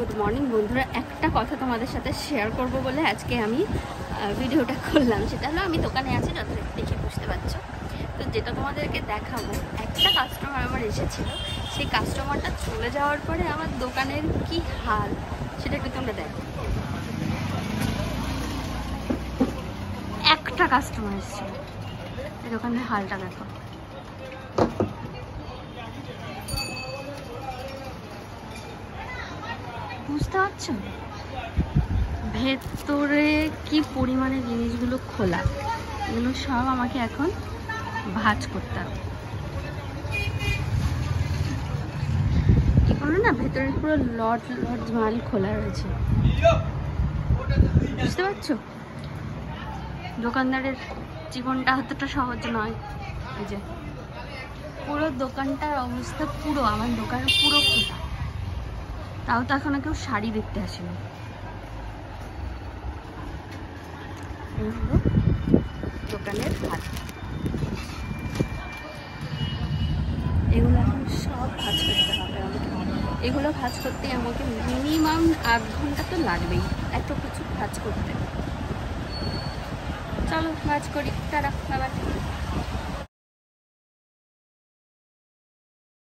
Good morning বন্ধুরা, একটা কথা তোমাদের সাথে শেয়ার করব বলে আজকে আমি ভিডিওটা করলাম। সেটা হলো আমি দোকানে আছি, যথারীতি দেখে বুঝতে পারছো। তো যেটা তোমাদেরকে দেখাবো, একটা কাস্টমার আমার এসেছিল, সেই কাস্টমারটা চলে যাওয়ার পরে আমার দোকানের কি হাল সেটা একটু তোমরা দেখো। একটা কাস্টমার এসেছিল, এই দোকানের হালটা দেখো। বুঝতে পারছো ভেতরে কি পরিমাণে জিনিসগুলো খোলা, এগুলো সব আমাকে এখন ভাঁজ করতে হবে। এগুলো না ভেতরে পুরো লট লট মাল খোলা রয়েছে, বুঝতে পারছো। দোকানদারের জীবনটা অতটা সহজ নয়। এই যে পুরো দোকানটার অবস্থা, পুরো আমার দোকান পুরো খোলা, তাও তো এখনো কেউ শাড়ি দেখতে আসেনি। দোকানের হাত, এগুলো এখন সব ভাঁজ করতে হবে আমাকে। এগুলো ভাঁজ করতে আমাকে মিনিমাম 8 ঘন্টা তো লাগবেই, এত কিছু ভাঁজ করতে। চলো ভাঁজ করি, টাটা, বাই বাই।